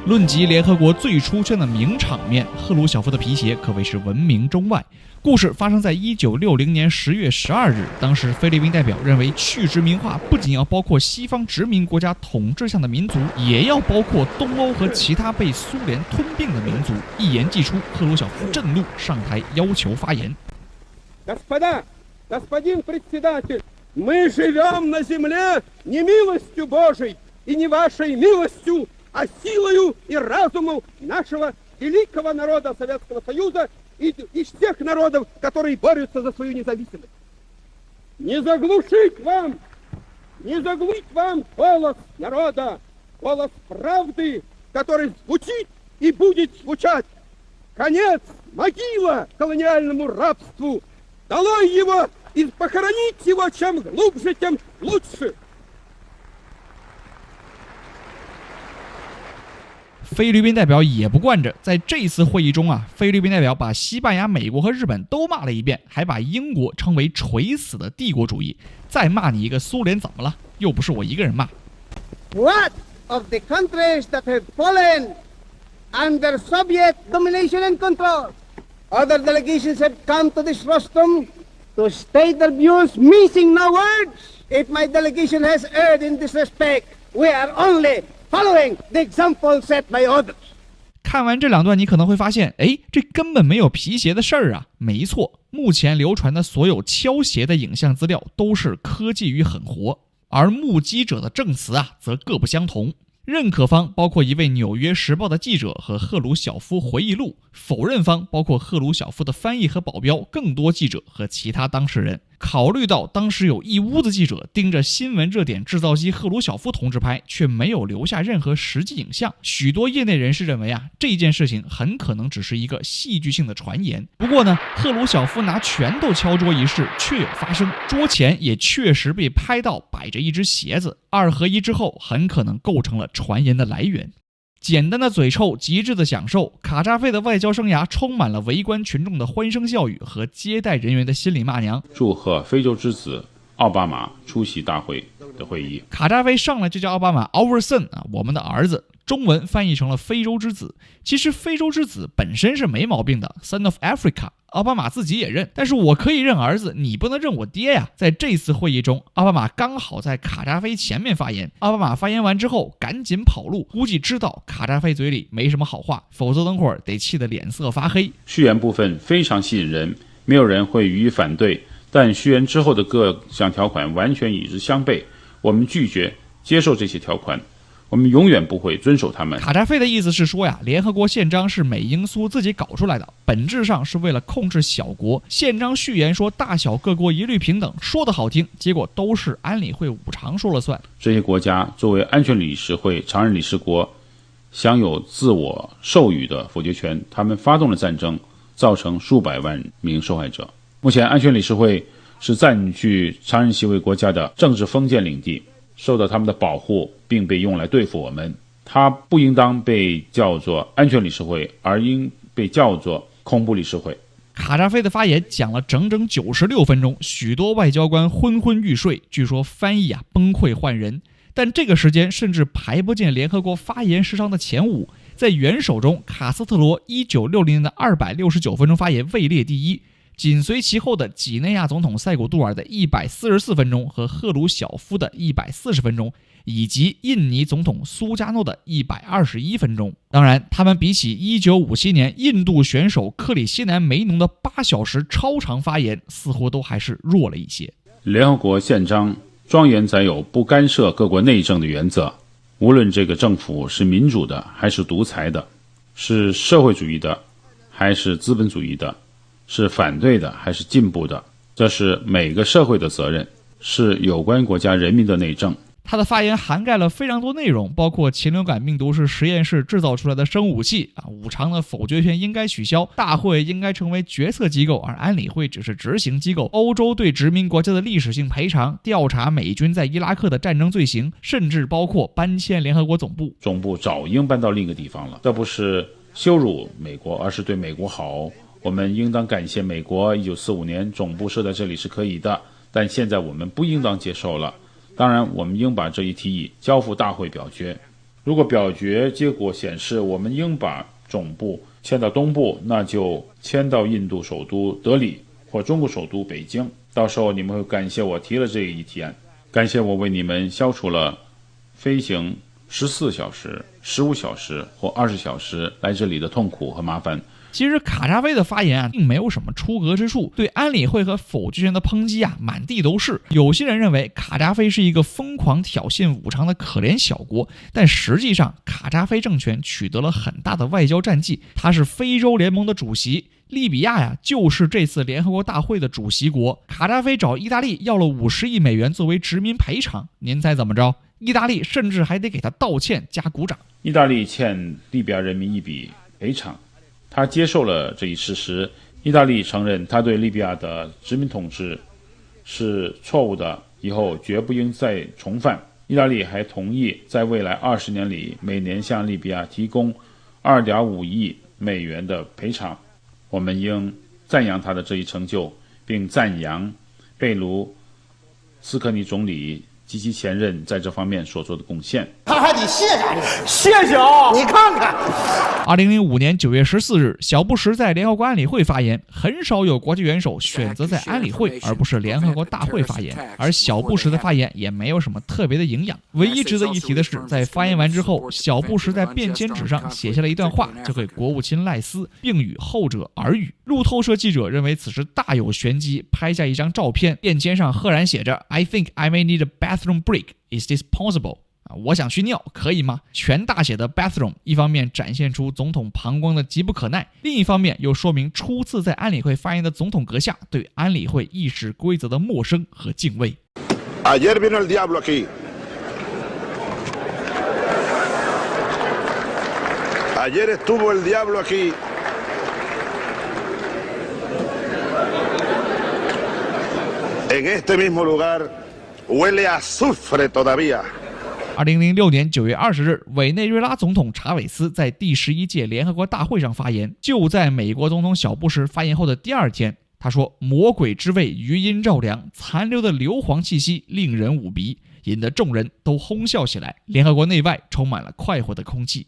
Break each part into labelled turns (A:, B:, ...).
A: 论及联合国最出圈的名场面，赫鲁晓夫的皮鞋可谓是闻名中外。故事发生在1960年10月12日，当时菲律宾代表认为去殖民化不仅要包括西方殖民国家统治下的民族，也要包括东欧和其他被苏联吞并的民族。一言既出，赫鲁晓夫震怒，上台要求发言。
B: Господин председатель, мы живем на земле не милостью Божией и не вашей милостью, а силою и разумом нашего великого народа Советского Союза и из тех народов, которые борются за свою независимость. Не заглушить вам голос народа, голос правды, который звучит и будет звучать. Конец, могила колониальному рабству. Долой его и похоронить его чем глубже, тем лучше.
A: 菲律宾代表也不惯着，在这次会议中啊，菲律宾代表把西班牙、美国和日本都骂了一遍，还把英国称为垂死的帝国主义。再骂你一个苏联怎么了？又不是我一个人骂。
B: What of the countries that have fallen under Soviet domination and control? Other delegations have come to this rostrum to state their views, missing no words. If my delegation has erred in this respect, we are only following the example set by others.
A: 看完这两段，你可能会发现，这根本没有皮鞋的事儿啊！没错，目前流传的所有敲鞋的影像资料都是科技与狠活，而目击者的证词啊，则各不相同。认可方包括一位《纽约时报》的记者和赫鲁晓夫回忆录，否认方包括赫鲁晓夫的翻译和保镖、更多记者和其他当事人。考虑到当时有一屋子记者盯着新闻热点制造机赫鲁晓夫同志拍，却没有留下任何实际影像，许多业内人士认为这件事情很可能只是一个戏剧性的传言。不过呢，赫鲁晓夫拿拳头敲桌一事确有发生，桌前也确实被拍到摆着一只鞋子，2合1之后很可能构成了传言的来源。简单的嘴臭，极致的享受，卡扎菲的外交生涯充满了围观群众的欢声笑语和接待人员的心里骂娘。
C: 祝贺非洲之子奥巴马出席大会的会议。
A: 卡扎菲上来就叫奥巴马 Our son 我们的儿子，中文翻译成了非洲之子。其实非洲之子本身是没毛病的 Son of Africa， 奥巴马自己也认，但是我可以认儿子，你不能认我爹呀。在这次会议中，奥巴马刚好在卡扎菲前面发言，奥巴马发言完之后赶紧跑路，估计知道卡扎菲嘴里没什么好话，否则等会儿得气得脸色发黑。
C: 序言部分非常吸引人，没有人会予以反对，但序言之后的各项条款完全与之相悖，我们拒绝接受这些条款，我们永远不会遵守他们。
A: 卡扎菲的意思是说联合国宪章是美英苏自己搞出来的，本质上是为了控制小国。宪章序言说大小各国一律平等，说得好听，结果都是安理会5常说了算。
C: 这些国家作为安全理事会常任理事国，享有自我授予的否决权，他们发动了战争，造成数百万名受害者。目前安全理事会是占据常任席位国家的政治封建领地，受到他们的保护，并被用来对付我们。它不应当被叫做安全理事会，而应被叫做恐怖理事会。
A: 卡扎菲的发言讲了整整96分钟，许多外交官昏昏欲睡，据说翻译崩溃换人。但这个时间甚至排不进联合国发言时长的前5。在元首中，卡斯特罗1960年的269分钟发言位列第一，紧随其后的几内亚总统塞古杜尔的144分钟和赫鲁晓夫的140分钟，以及印尼总统苏加诺的121分钟。当然，他们比起1957年印度选手克里希南梅农的8小时超长发言，似乎都还是弱了一些。
C: 联合国宪章庄严载有不干涉各国内政的原则，无论这个政府是民主的还是独裁的，是社会主义的还是资本主义的，是反对的还是进步的，这是每个社会的责任，是有关国家人民的内政。
A: 他的发言涵盖了非常多内容，包括禽流感病毒是实验室制造出来的生武器，5常的否决权应该取消，大会应该成为决策机构，而安理会只是执行机构，欧洲对殖民国家的历史性赔偿，调查美军在伊拉克的战争罪行，甚至包括搬迁联合国总部。
C: 总部早应搬到另一个地方了，这不是羞辱美国，而是对美国好。我们应当感谢美国1945年总部设在这里是可以的，但现在我们不应当接受了。当然，我们应把这一提议交付大会表决。如果表决结果显示我们应把总部迁到东部，那就迁到印度首都德里或中国首都北京。到时候你们会感谢我提了这一提案，感谢我为你们消除了飞行14小时、15小时或20小时来这里的痛苦和麻烦。
A: 其实卡扎菲的发言并没有什么出格之处，对安理会和否决权的抨击满地都是。有些人认为卡扎菲是一个疯狂挑衅五常的可怜小国，但实际上卡扎菲政权取得了很大的外交战绩，他是非洲联盟的主席。利比亚就是这次联合国大会的主席国。卡扎菲找意大利要了50亿美元作为殖民赔偿，您猜怎么着？意大利甚至还得给他道歉加鼓掌。
C: 意大利欠利比亚人民一笔赔偿，他接受了这一事实。意大利承认他对利比亚的殖民统治是错误的，以后绝不应再重犯。意大利还同意在未来20年里每年向利比亚提供2.5亿美元的赔偿。我们应赞扬他的这一成就，并赞扬贝卢斯科尼总理及其前任在这方面所做的贡献。
B: 他还得谢啥你？
D: 谢谢啊！
B: 你看看
A: ，2005年9月14日，小布什在联合国安理会发言。很少有国际元首选择在安理会而不是联合国大会发言，而小布什的发言也没有什么特别的营养。唯一值得一提的是，在发言完之后，小布什在便签纸上写下了一段话，交给国务卿赖斯，并与后者耳语。路透社记者认为此时大有玄机，拍下一张照片，便签上赫然写着 "I think I may need a bathroom break. Is this possible?"我想去尿，可以吗？全大写的 bathroom 一方面展现出总统膀胱的急不可耐，另一方面又说明初次在安理会发言的总统阁下对安理会议事规则的陌生和敬畏。
E: Ayer vino el diablo aquí. Ayer estuvo el diablo aquí. En este mismo lugar huele a azufre todavía.
A: 2006年9月20日，委内瑞拉总统查韦斯在第11届联合国大会上发言。就在美国总统小布什发言后的第2天，他说：“魔鬼之味余音绕梁，残留的硫磺气息令人捂鼻，引得众人都哄笑起来。联合国内外充满了快活的空气。”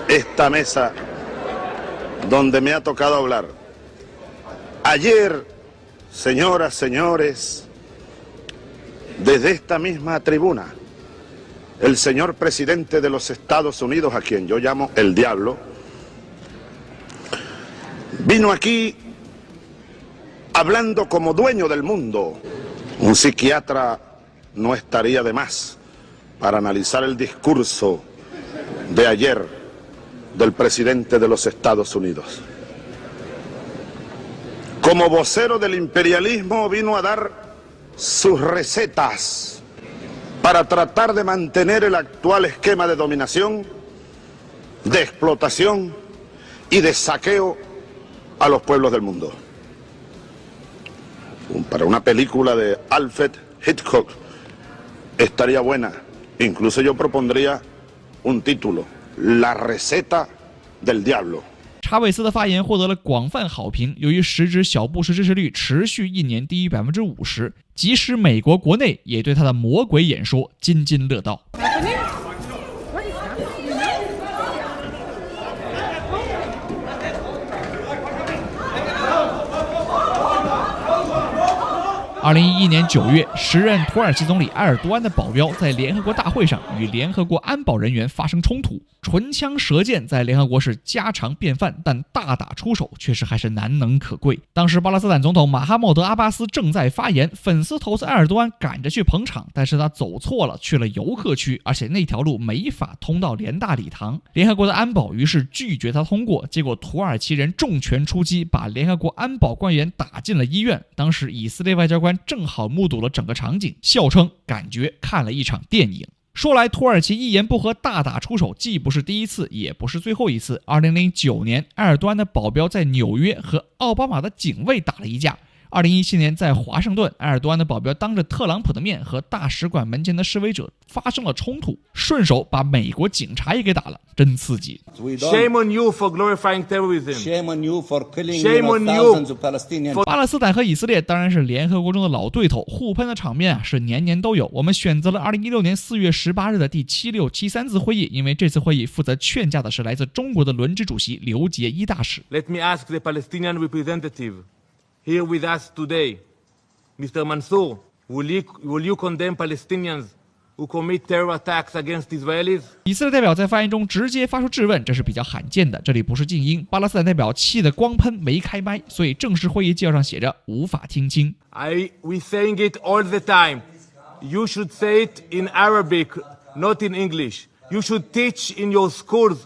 E: Esta mesa donde me ha tocado hablar. Ayer, señoras, señores, desde esta misma tribuna.El señor presidente de los Estados Unidos, a quien yo llamo el diablo, vino aquí hablando como dueño del mundo. Un psiquiatra no estaría de más para analizar el discurso de ayer del presidente de los Estados Unidos. Como vocero del imperialismo vino a dar sus recetas.Para tratar de mantener el actual esquema de dominación, de explotación y de saqueo a los pueblos del mundo. Para una película de Alfred Hitchcock estaría buena. Incluso yo propondría un título, La receta del diablo。
A: 查韦斯的发言获得了广泛好评，由于时值小布什支持率持续1年低于50%，即使美国国内也对他的魔鬼演说津津乐道。2011年9月，时任土耳其总理埃尔多安的保镖在联合国大会上与联合国安保人员发生冲突，唇枪舌剑在联合国是家常便饭，但大打出手确实还是难能可贵。当时巴勒斯坦总统马哈默德·阿巴斯正在发言，粉丝投资埃尔多安赶着去捧场，但是他走错了，去了游客区，而且那条路没法通到联大礼堂。联合国的安保于是拒绝他通过，结果土耳其人重拳出击，把联合国安保官员打进了医院。当时以色列外交官正好目睹了整个场景，笑称感觉看了一场电影。说来土耳其一言不合大打出手，既不是第一次也不是最后一次。2009年埃尔多安的保镖在纽约和奥巴马的警卫打了一架。2017年，在华盛顿，埃尔多安的保镖当着特朗普的面和大使馆门前的示威者发生了冲突，顺手把美国警察也给打了，真刺激。
D: Shame on you for glorifying terrorism.
F: Shame on you for killing
D: Shame on
F: thousands
D: you
F: of Palestinians.
A: 巴勒斯坦和以色列当然是联合国中的老对头，互喷的场面是年年都有。我们选择了2016年4月18日的第7673次会议，因为这次会议负责劝架的是来自中国的轮值主席刘结一大使。
D: Let me ask the Palestinian representative here with us today, Mr. Mansour, will you condemn Palestinians who commit terror attacks against Israelis?
A: 以色列代表在发言中直接发出质问，这是比较罕见的。这里不是静音，巴勒斯坦代表气得光喷没开麦，所以正式会议纪要上写着无法听清。
D: We saying it all the time. You should say it in Arabic, not in English. You should teach in your schools.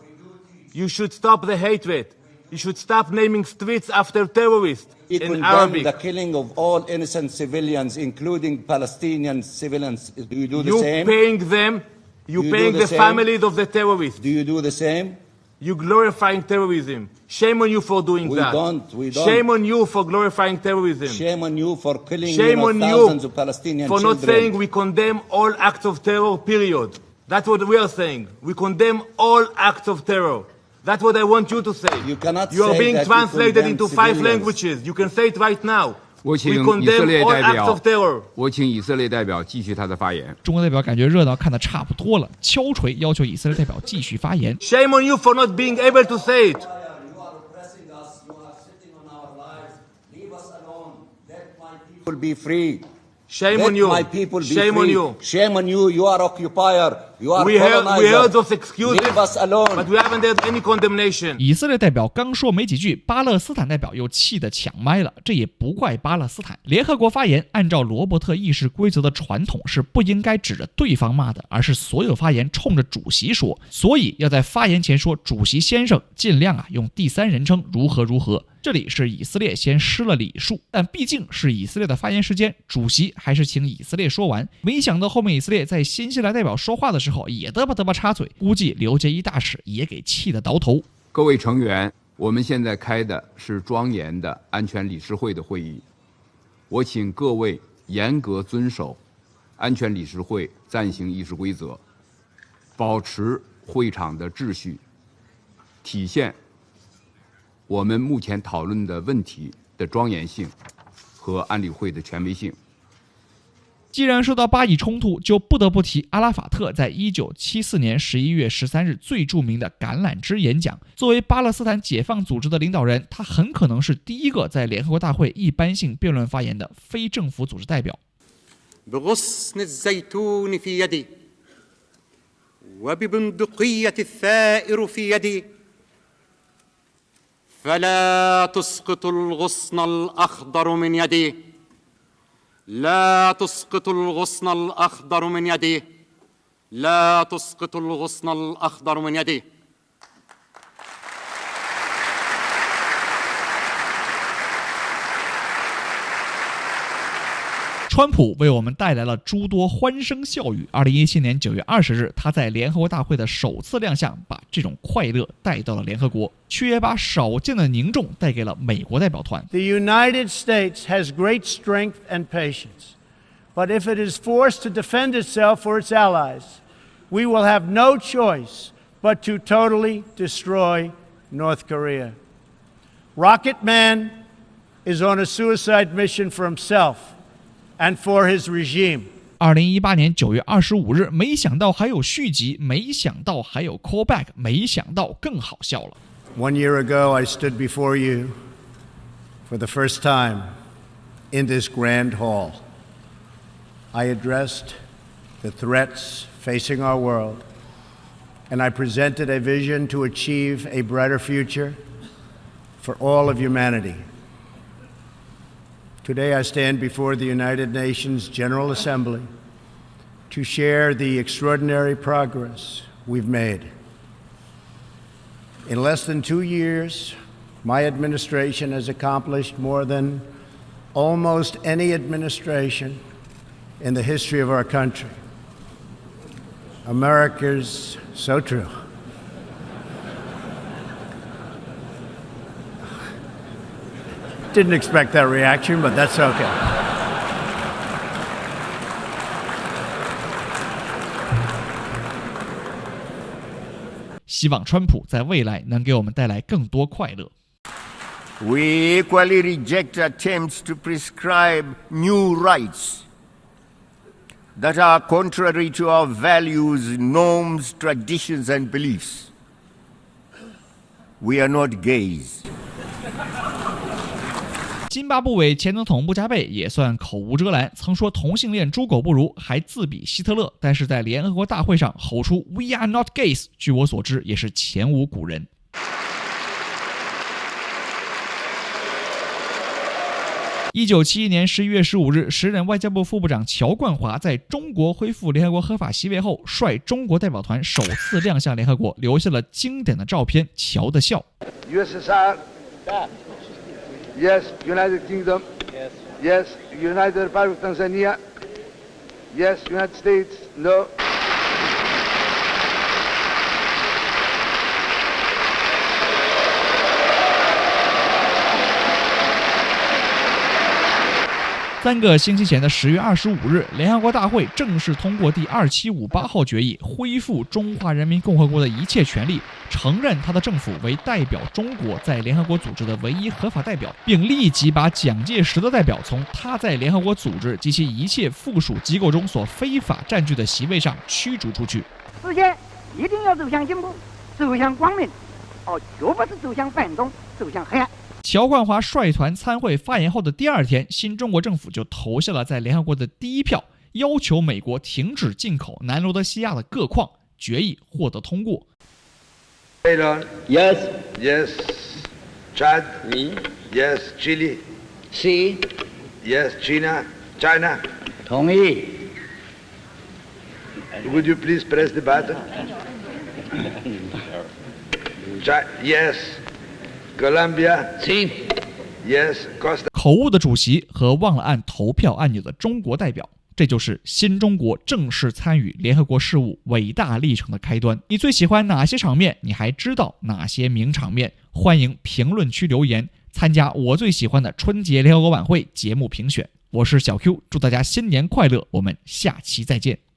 D: You should stop the hatred. You should stop naming streets after terrorists
F: We
D: in
F: condemn
D: Arabic.
F: the killing of all innocent civilians, including Palestinian civilians. Do you do the
D: You
F: same?
D: paying them. You
F: Do
D: paying
F: do
D: the
F: same?
D: families of the terrorists.
F: Do you do the same?
D: You glorifying terrorism. Shame on you for doing
F: We
D: that.
F: don't.
D: Shame on you for glorifying terrorism.
F: Shame on you for killing
D: Shame on
F: thousands
D: you
F: of Palestinian
D: for
F: children.
D: not saying we condemn all acts of terror, period. That's what we are saying. We condemn all acts of terror. That's what I want you to say.
F: You cannot
D: You are
F: say
D: being
F: that you
D: translated
F: condemn
D: into 5
F: civilians.
D: languages. You can say it right now.
G: 我
D: We
G: 请以色
D: condemn
G: 列
D: all
G: 代
D: acts
G: 表
D: of terror.
G: 我请以色列代表继续他的发言。
A: 中国代表感觉热闹看得差不多了，敲锤要求以色列代表继续发言。
D: Shame on you for not being able to say it.
F: You are oppressing us. You are sitting on our lives. Leave us alone. Let my people be free.
D: Shame
F: Let
D: on you.
F: my people be
D: Shame
F: free.
D: on you.
F: Shame on you. You are occupier. You are
D: We
F: colonizer.
D: heard those excuses,
F: Leave us alone.
D: but we haven't heard any condemnation.
A: 以色列代表刚说没几句，巴勒斯坦代表又气得抢麦了。这也不怪巴勒斯坦。联合国发言，按照罗伯特议事规则的传统是不应该指着对方骂的，而是所有发言冲着主席说。所以要在发言前说主席先生，尽量用第三人称如何如何。这里是以色列先失了礼数，但毕竟是以色列的发言时间，主席还是请以色列说完。没想到后面以色列在新西兰代表说话的时候也嘚吧插嘴，估计刘结一大使也给气得倒头。
G: 各位成员，我们现在开的是庄严的安全理事会的会议，我请各位严格遵守安全理事会暂行议事规则，保持会场的秩序，体现我们目前讨论的问题的庄严性和安理会的权威性。
A: 既然说到巴以冲突，就不得不提阿拉法特在1974年11月13日最著名的橄榄枝演讲。作为巴勒斯坦解放组织的领导人，他很可能是第一个在联合国大会一般性辩论发言的非政府组织代表。
H: بغصن الزيتون في يدي وببندقية الثائر في يدي فلا تسقط الغصن الأخضر من يدي لا تسقط الغصن الأخضر من يدي لا تسقط الغصن الأخضر من يدي
A: 川普为我们带来了诸多欢声笑语。2017年9月20日，他在联合国大会的首次亮相，把这种快乐带到了联合国，却也把少见的凝重带给了美国代表团。
B: The United States has great strength and patience, but if it is forced to defend itself or its allies, we will have no choice but to totally destroy North Korea. Rocket Man is on a suicide mission for himself and for his regime.
A: 2018年9月25日，没想到还有续集，没想到还有 callback， 没想到更好笑了。
B: 1 year ago, I stood before you for the first time in this grand hall. I addressed the threats facing our world, and I presented a vision to achieve a brighter future for all of humanity. Today I stand before the United Nations General Assembly to share the extraordinary progress we've made. In less than 2 years, my administration has accomplished more than almost any administration in the history of our country. America's so true.
I: Didn't expect that reaction, but that's okay.
A: 希望川普在未来能给我们带来更多快乐。
J: We equally reject attempts to prescribe new rights that are contrary to our values, norms, traditions, and beliefs. We are not gays.
A: 津巴布韦前总统穆加贝也算口无遮拦，曾说同性恋猪狗不如，还自比希特勒，但是在联合国大会上吼出 "We are not gays"， 据我所知也是前无古人。1971年11月15日，时任外交部副部长乔冠华在中国恢复联合国合法席位后，率中国代表团首次亮相联合国，留下了经典的照片，乔的笑。
B: USSR. Yes. United Kingdom. Yes. Yes. United Republic of Tanzania. Yes. United States. No. 3个星期前的10月25日，联合国大会正式通过第2758号决议，恢复中华人民共和国的一切权利，承认他的政府为代表中国在联合国组织的唯一合法代表，并立即把蒋介石的代表从他在联合国组织及其一切附属机构中所非法占据的席位上驱逐出去。
K: 世界一定要走向进步，走向光明，绝不是走向反动，走向黑暗。
A: 乔冠华率团参会发言后的第2天，新中国政府就投下了在联合国的第一票，要求美国停止进口南罗德西亚的铬矿，决议获得通过。
B: Ceylon. Yes. Yes. Chad. Oui. Yes. Chile. Si. Yes. China. China.
K: 同意。
B: Would you please press the button? Yes. Colombia.
K: Si.
B: Yes. Costa.
A: 口误的主席和忘了按投票按钮的中国代表，这就是新中国正式参与联合国事务伟大历程的开端。你最喜欢哪些场面？你还知道哪些名场面？欢迎评论区留言，参加我最喜欢的春节联合国晚会节目评选。我是小 Q， 祝大家新年快乐，我们下期再见。